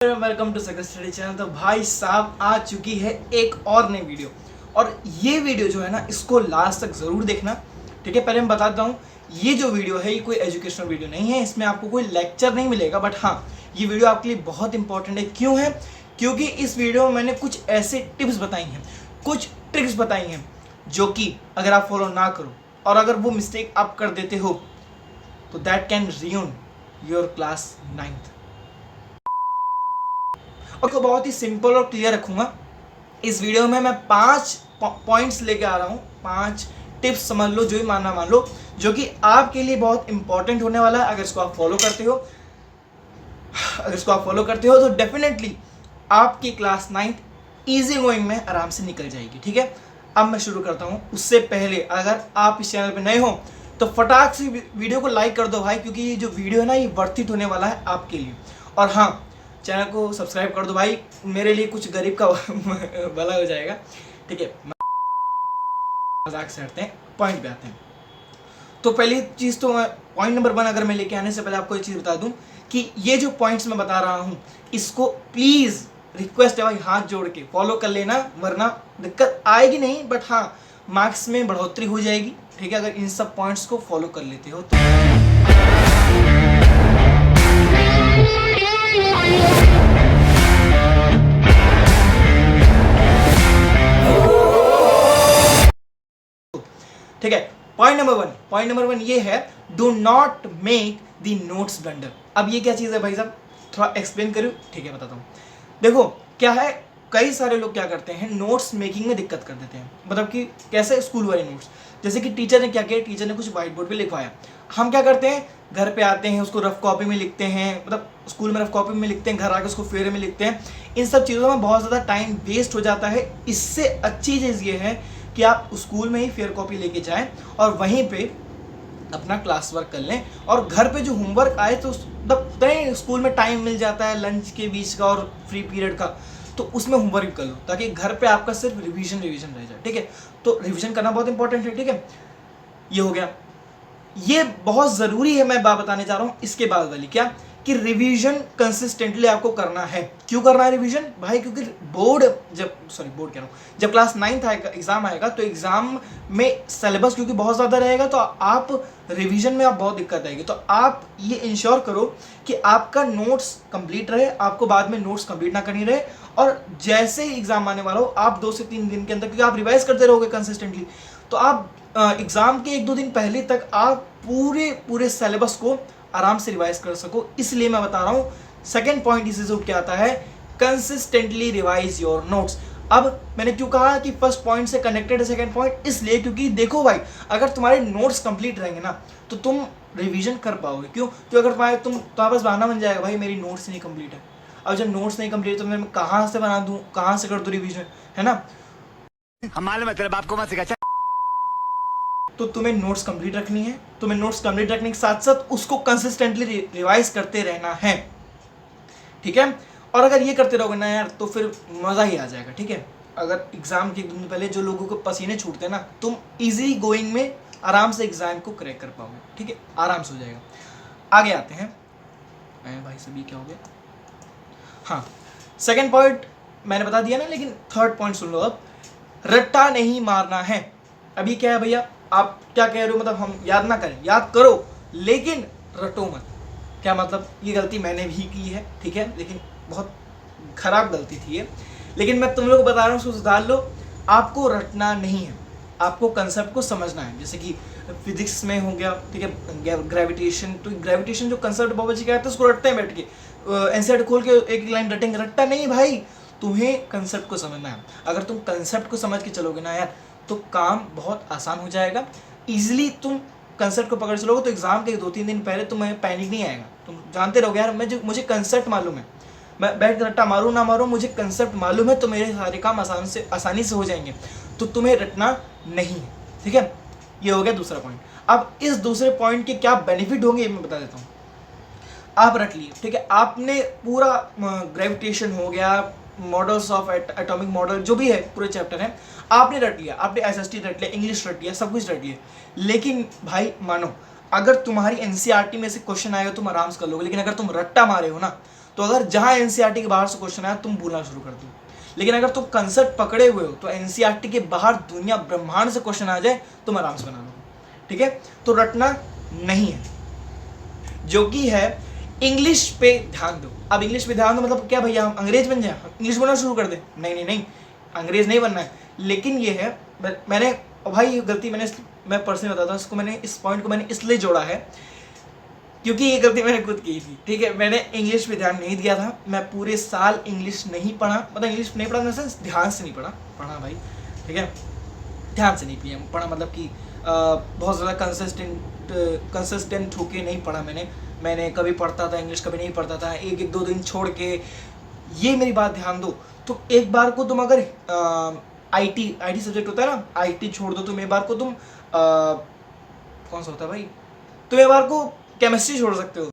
Welcome to success study channel. तो भाई साहब आ चुकी है एक और नई वीडियो, और ये वीडियो जो है ना, इसको लास्ट तक ज़रूर देखना। ठीक है, पहले मैं बताता हूँ, ये जो वीडियो है ये कोई एजुकेशनल वीडियो नहीं है, इसमें आपको कोई लेक्चर नहीं मिलेगा। बट हाँ, ये वीडियो आपके लिए बहुत इंपॉर्टेंट है। क्यों है? क्योंकि इस वीडियो में मैंने कुछ ऐसे टिप्स बताई हैं, कुछ ट्रिक्स बताई हैं, जो कि अगर आप फॉलो ना करो और अगर वो मिस्टेक आप कर देते हो तो that can ruin your class 9th। और को बहुत ही सिंपल और क्लियर रखूंगा। इस वीडियो में मैं 5 पॉइंट्स लेके आ रहा हूँ, 5 टिप्स समझ लो, जो ही मानना मान लो, जो कि आपके लिए बहुत इंपॉर्टेंट होने वाला है। अगर इसको आप फॉलो करते हो तो डेफिनेटली आपकी क्लास 9th ईजी गोइंग में आराम से निकल जाएगी। ठीक है, अब मैं शुरू करता हूँ। उससे पहले अगर आप इस चैनल पर नए हो तो फटाक से वीडियो को लाइक कर दो भाई, क्योंकि ये जो वीडियो है ना, ये वर्थ इट होने वाला है आपके लिए। और हाँ, चैनल को सब्सक्राइब कर दो भाई, मेरे लिए कुछ गरीब का भला हो जाएगा। ठीक है, मजाक से हटते हैं, पॉइंट पे आते हैं। तो पहली चीज़ तो पॉइंट नंबर 1 अगर मैं लेके आने से पहले आपको एक चीज़ बता दूं कि ये जो पॉइंट्स मैं बता रहा हूं, इसको प्लीज़ रिक्वेस्ट है भाई, हाथ जोड़ के फॉलो कर लेना, वरना दिक्कत आएगी नहीं, बट हाँ, मार्क्स में बढ़ोतरी हो जाएगी। ठीक है, अगर इन सब पॉइंट्स को फॉलो कर लेते हो तो। ठीक है, पॉइंट नंबर वन ये है, do not make the notes blunder. अब ये क्या चीज़ है भाई साहब, थोड़ा एक्सप्लेन करूँ? ठीक है, बताता हूँ। देखो क्या है, कई सारे लोग क्या करते हैं, नोट्स मेकिंग में दिक्कत कर देते हैं। मतलब कि कैसे? स्कूल वाले नोट्स, जैसे कि टीचर ने क्या किया, टीचर ने कुछ व्हाइट बोर्ड पे लिखवाया, हम क्या करते हैं, घर पे आते हैं, उसको रफ कॉपी में लिखते हैं, मतलब स्कूल में रफ कॉपी में लिखते हैं, घर आके उसको फेरे में लिखते हैं। इन सब चीज़ों में बहुत ज़्यादा टाइम वेस्ट हो जाता है। इससे अच्छी चीज़ ये है कि आप स्कूल में ही फेयर कॉपी लेके जाएं और वहीं पे अपना क्लास वर्क कर लें, और घर पे जो होमवर्क आए तो मतलब स्कूल में टाइम मिल जाता है लंच के बीच का और फ्री पीरियड का, तो उसमें होमवर्क कर लो, ताकि घर पे आपका सिर्फ रिवीजन रह जाए। ठीक है, तो रिवीजन करना बहुत इंपॉर्टेंट है। ठीक है, ये हो गया। ये बहुत ज़रूरी है, मैं बात बताने जा रहा हूँ इसके बाद वाली, क्या कि रिवीजन कंसिस्टेंटली आपको करना है। क्यों करना है रिवीजन भाई? क्योंकि बोर्ड कह रहा हूँ, जब क्लास 9th आएगा, एग्जाम आएगा, तो एग्जाम में सिलेबस क्योंकि बहुत ज़्यादा रहेगा, तो आप रिवीजन में आप बहुत दिक्कत आएगी। तो आप ये इंश्योर करो कि आपका नोट्स कंप्लीट रहे, आपको बाद में नोट्स कंप्लीट ना करनी रहे, और जैसे ही एग्जाम आने वाला हो, आप 2 से 3 दिन के अंदर, क्योंकि आप रिवाइज करते रहोगे कंसिस्टेंटली, तो आप एग्जाम के 1-2 दिन पहले तक आप पूरे सिलेबस को आराम से रिवाइज कर सको। इसलिए मैं बता रहा हूँ, सेकेंड पॉइंट इसी से क्या आता है, कंसिस्टेंटली रिवाइज योर नोट्स। अब मैंने क्यों कहा कि फर्स्ट पॉइंट से कनेक्टेड है सेकेंड पॉइंट? इसलिए क्योंकि देखो भाई, अगर तुम्हारे नोट्स कंप्लीट रहेंगे ना, तो तुम रिवीजन कर पाओगे। क्यों? क्योंकि अगर तुम्हारे पास बहाना बन जाएगा, भाई मेरी नोट्स नहीं कंप्लीट है। अब जब नोट्स नहीं कंप्लीट, तो मैं कहाँ से बना दूँ, कहाँ से कर दूँ रिविजन, है ना? मतलब आपको मत सिखा। तो तुम्हें नोट्स कंप्लीट रखनी है, तुम्हें नोट्स कंप्लीट रखने के साथ साथ उसको कंसिस्टेंटली रिवाइज करते रहना है। ठीक है, और अगर ये करते रहोगे ना यार, तो फिर मज़ा ही आ जाएगा। ठीक है, अगर एग्जाम के 1 दिन पहले जो लोगों को पसीने छूटते हैं ना, तुम इजी गोइंग में आराम से एग्जाम को क्रैक कर पाओगे। ठीक है, आराम से हो जाएगा। आगे आते हैं भाई, सभी क्या हो गया। हाँ, सेकेंड पॉइंट मैंने बता दिया ना, लेकिन थर्ड पॉइंट सुन लो अब, रट्टा नहीं मारना है। अभी क्या है भैया, आप क्या कह रहे हो, मतलब हम याद ना करें, याद करो लेकिन रटो मत। क्या मतलब? ये गलती मैंने भी की है, ठीक है, लेकिन बहुत खराब गलती थी ये, लेकिन मैं तुम लोग को बता रहा हूँ, उसको सुधार लो। आपको रटना नहीं है, आपको कंसेप्ट को समझना है। जैसे कि फिजिक्स में हो गया, ठीक है, ग्रेविटेशन, तो ग्रेविटेशन जो कंसेप्ट बाबा जी कहते हैं, उसको रटते हैं बैठ के, एनसीईआरटी खोल के एक लाइन रटेंगे, रट्टा नहीं भाई, तुम्हें कंसेप्ट को समझना है। अगर तुम कंसेप्ट को समझ के चलोगे ना यार, तो काम बहुत आसान हो जाएगा। ईजिली तुम कंसेप्ट को पकड़ चलोगे, तो एग्जाम के 2-3 दिन पहले तुम्हें पैनिक नहीं आएगा। तुम जानते रहोगे यार, मुझे कंसेप्ट मालूम है, मैं बैठ के रट्टा मारूँ ना मारूँ, मुझे कंसेप्ट मालूम है, तो मेरे सारे काम आसानी से हो जाएंगे। तो तुम्हें रटना नहीं है। ठीक है, ये हो गया दूसरा पॉइंट। अब इस दूसरे पॉइंट के क्या बेनिफिट होंगे, ये मैं बता देता हूँ। आप रट लिए, ठीक है, आपने पूरा ग्रेविटेशन हो गया, मॉडल्स ऑफ एटॉमिक मॉडल जो भी है, पूरे चैप्टर है, आपने रट लिया, आपने एसएसटी रट लिया, इंग्लिश रट लिया, सब कुछ रट लिया। लेकिन भाई मानो, अगर तुम्हारी एनसीईआरटी में से क्वेश्चन आएगा, तुम आराम से कर लोगे, लेकिन अगर तुम रट्टा मारे हो ना, तो अगर जहाँ एनसीईआरटी के बाहर से क्वेश्चन आया तुम भूलना शुरू कर दो। लेकिन अगर तुम कंसेप्ट पकड़े हुए हो तो एनसीईआरटी के बाहर दुनिया ब्रह्मांड से क्वेश्चन आ जाए तुम आराम से बना लो, ठीक है। तो रटना नहीं है, जो कि है इंग्लिश पे ध्यान दो। अब इंग्लिश पे ध्यान दो मतलब क्या भैया हम अंग्रेज बन जाए, इंग्लिश बोलना शुरू कर दे? नहीं नहीं नहीं, अंग्रेज नहीं बनना है। लेकिन ये है मैंने भाई ये गलती मैं पर्सनली बताता हूँ, इसको मैंने इस पॉइंट को मैंने इसलिए जोड़ा है क्योंकि ये गलती मैंने खुद की थी, ठीक है। मैंने इंग्लिश पे ध्यान नहीं दिया था, मैं पूरे साल इंग्लिश नहीं पढ़ा, मतलब इंग्लिश नहीं पढ़ा सेंस ध्यान से नहीं पढ़ा भाई, ठीक है। ध्यान से नहीं पढ़ा मतलब कि बहुत ज़्यादा कंसिस्टेंट होके नहीं पढ़ा मैंने कभी पढ़ता था इंग्लिश, कभी नहीं पढ़ता था, एक दो दिन छोड़ के। ये मेरी बात ध्यान दो। तो एक बार को तुम अगर आईटी सब्जेक्ट होता है ना, आईटी छोड़ दो, तुम एक बार को तुम कौन सा होता है भाई, तुम एक बार को केमिस्ट्री छोड़ सकते हो।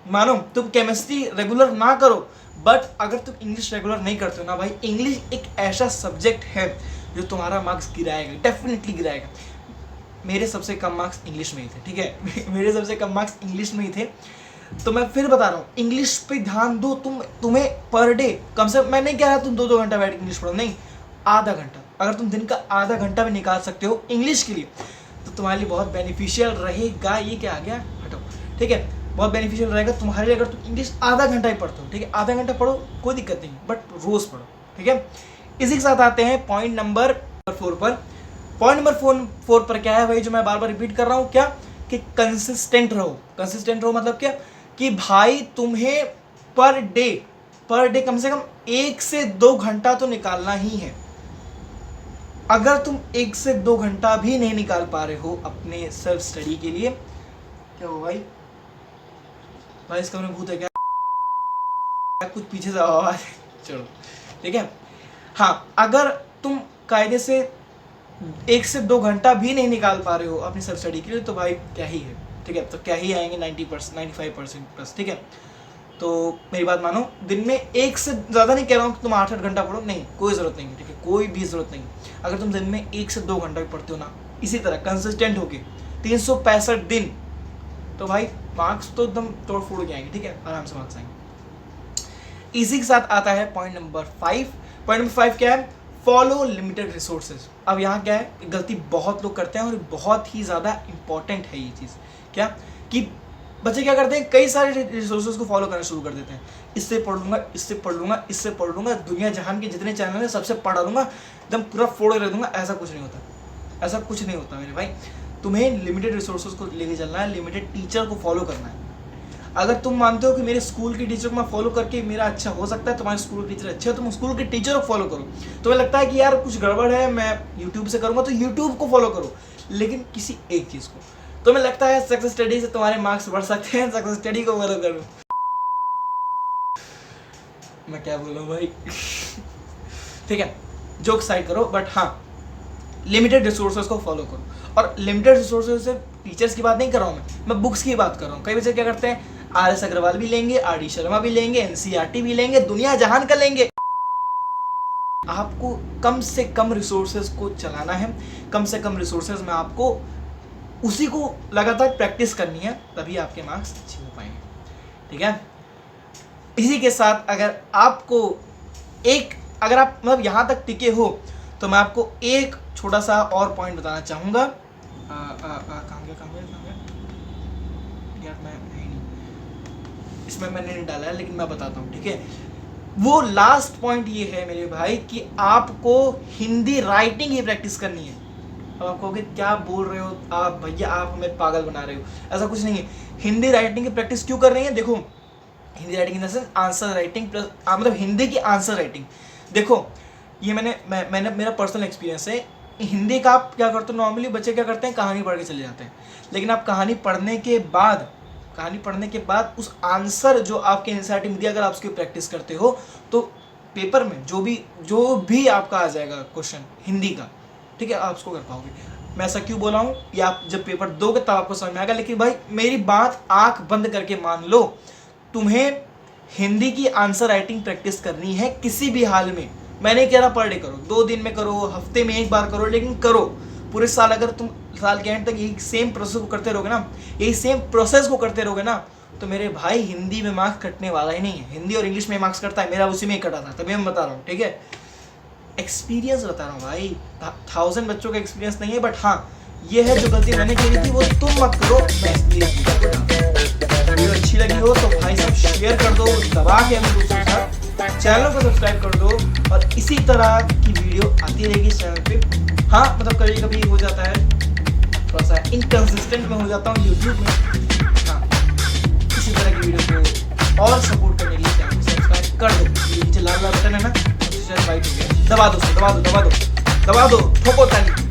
मानो तुम केमिस्ट्री रेगुलर ना करो, बट अगर तुम इंग्लिश रेगुलर नहीं करते हो ना भाई, इंग्लिश एक ऐसा सब्जेक्ट है जो तुम्हारा मार्क्स गिराएगा, डेफिनेटली गिराएगा। मेरे सबसे कम मार्क्स इंग्लिश में ही थे, ठीक है। मेरे सबसे कम मार्क्स इंग्लिश में ही थे। तो मैं फिर बता रहा हूँ, इंग्लिश पे ध्यान दो। तुम्हें पर डे कम से कम, मैं नहीं कह रहा तुम 2-2 घंटा बैठ के इंग्लिश पढ़ो, नहीं, आधा घंटा। अगर तुम दिन का आधा घंटा भी निकाल सकते हो इंग्लिश के लिए तो तुम्हारे लिए बहुत बेनिफिशियल रहेगा। ये क्या आ गया, हटो, ठीक है। बहुत बेनिफिशियल रहेगा तुम्हारे लिए अगर तुम इंग्लिश आधा घंटा ही पढ़ते हो, ठीक है। आधा घंटा पढ़ो, कोई दिक्कत नहीं, बट रोज़ पढ़ो, ठीक है। इसी के साथ आते हैं पॉइंट नंबर 4 पर। पॉइंट नंबर 4 पर क्या है भाई, जो मैं बार बार रिपीट कर रहा हूँ, क्या कि कंसिस्टेंट रहो मतलब क्या कि भाई तुम्हें पर डे कम से कम 1 से 2 घंटा तो निकालना ही है। अगर तुम 1 से 2 घंटा भी नहीं निकाल पा रहे हो अपने सेल्फ स्टडी के लिए, क्या हो भाई इस कमरे में भूत है क्या, कुछ पीछे से आवाज है, चलो ठीक है। हाँ, अगर तुम कायदे से 1 से 2 घंटा भी नहीं निकाल पा रहे हो अपनी सेल्फ स्टडी के लिए तो भाई क्या ही है, ठीक है। तो क्या ही आएंगे 90%, 95% प्लस, ठीक है। तो मेरी बात मानो, दिन में 1 से ज़्यादा नहीं कह रहा हूँ कि तुम 8-8 घंटा पढ़ो, नहीं, कोई ज़रूरत नहीं है, ठीक है, कोई भी ज़रूरत नहीं। अगर तुम दिन में 1 से 2 घंटा भी पढ़ते हो ना, इसी तरह कंसिस्टेंट होके 365 दिन, तो भाई मार्क्स तो एकदम तोड़ फोड़ के आएंगे, ठीक है, आराम से मार्क्स आएंगे। इसी के साथ आता है पॉइंट नंबर 5। पॉइंट नंबर 5 क्या है, फॉलो लिमिटेड रिसोर्सेज। अब यहाँ क्या है, गलती बहुत लोग करते हैं और बहुत ही ज़्यादा इंपॉर्टेंट है ये चीज़, क्या कि बच्चे क्या करते हैं, कई सारे रिसोर्सेज को फॉलो करना शुरू कर देते हैं। इससे पढ़ लूँगा, इससे पढ़ लूँगा, इससे पढ़ लूँगा, दुनिया जहान के जितने चैनल हैं सबसे पढ़ा लूँगा, एकदम पूरा फोड़ रह दूँगा। ऐसा कुछ नहीं होता, ऐसा कुछ नहीं होता मेरे भाई। तुम्हें लिमिटेड रिसोर्सेज को लेके चलना है, लिमिटेड टीचर को फॉलो करना है। अगर तुम मानते हो कि मेरे स्कूल के टीचर को मैं फॉलो करके मेरा अच्छा हो सकता है, तुम्हारे स्कूल के टीचर अच्छे हो, तुम स्कूल के टीचर को फॉलो करो। तुम्हें लगता है कि यार कुछ गड़बड़ है, मैं यूट्यूब से करूँगा, तो यूट्यूब को फॉलो करो, लेकिन किसी एक चीज़ को। तुम्हें लगता है सक्सेस स्टडी से तुम्हारे मार्क्स बढ़ सकते हैं, सक्सेस स्टडी को फॉलो करो। मैं क्या बोल रहा हूँ भाई, ठीक है, जोक साइड करो, बट हाँ, लिमिटेड रिसोर्सेज को फॉलो करो। और लिमिटेड रिसोर्सेज से टीचर्स की बात नहीं कर रहा हूँ मैं बुक्स की बात कर रहा हूँ। कई बच्चे क्या करते हैं, RS अग्रवाल भी लेंगे, RD शर्मा भी लेंगे, NCERT भी लेंगे, दुनिया जहान का लेंगे। आपको कम से कम रिसोर्सेज को चलाना है, कम से कम रिसोर्सेज में आपको उसी को लगातार प्रैक्टिस करनी है, तभी आपके मार्क्स अच्छे हो पाएंगे, ठीक है। इसी के साथ अगर आप मतलब यहाँ तक टिके हो तो मैं आपको एक छोटा सा और पॉइंट बताना चाहूँगा। कहाँ गया यार, मैं नहीं, इसमें मैंने नहीं डाला है, लेकिन मैं बताता हूँ, ठीक है। वो लास्ट पॉइंट ये है मेरे भाई कि आपको हिंदी राइटिंग ही प्रैक्टिस करनी है। अब आप कहोगे क्या बोल रहे हो आप भैया, आप हमें पागल बना रहे हो। ऐसा कुछ नहीं है, हिंदी राइटिंग की प्रैक्टिस क्यों कर रही है। देखो, Hindi writing in the sense answer writing plus मतलब हिंदी की आंसर राइटिंग। देखो, ये मैंने मेरा पर्सनल एक्सपीरियंस है। हिंदी का आप क्या करते हो, नॉर्मली बच्चे क्या करते हैं, कहानी पढ़ के चले जाते हैं, लेकिन आप कहानी पढ़ने के बाद उस आंसर जो आपके एनसीईआरटी में दिया, अगर आप उसकी प्रैक्टिस करते हो तो पेपर में जो भी आपका आ जाएगा क्वेश्चन हिंदी का, ठीक है, आप उसको कर पाओगे। मैं ऐसा क्यों बोला हूँ, ये आप जब पेपर दोगे तब आपको समझ में आएगा। लेकिन भाई मेरी बात आंख बंद करके मान लो, तुम्हें हिंदी की आंसर राइटिंग प्रैक्टिस करनी है किसी भी हाल में। मैं नहीं कह रहा पर डे करो, 2 दिन में करो, हफ्ते में 1 बार करो, लेकिन करो। पूरे साल अगर तुम साल के एंड तक यही सेम प्रोसेस को करते रहोगे ना, यही सेम प्रोसेस को करते रहोगे ना, तो मेरे भाई हिंदी में मार्क्स कटने वाला ही नहीं है। हिंदी और इंग्लिश में मार्क्स कटता है, मेरा उसी में ही कटा था, तभी मैं बता रहा हूँ, ठीक है। एक्सपीरियंस बता रहा हूँ भाई, 1000 बच्चों का एक्सपीरियंस नहीं है, बट हाँ ये है जो गलती मैंने की थी वो तुम मत करो। मैं इसलिए वीडियो अच्छी लगी हो तो भाई सब शेयर कर दो, दबा के हमें दोस्तों के साथ, चैनल को सब्सक्राइब कर दो, और इसी तरह की वीडियो आती रहेगी इस चैनल पे। हाँ मतलब कभी कभी हो जाता है, थोड़ा सा इनकन्सिस्टेंट में हो जाता हूँ यूट्यूब में। हाँ इसी तरह की वीडियो को और सपोर्ट करने के लिए चैनल को सब्सक्राइब कर दो। नीचे लाल लाल बटन है ना, वाइट हो गया, दबा दो, दबा दो, दबा दो, दबा दो, ठोको ताली।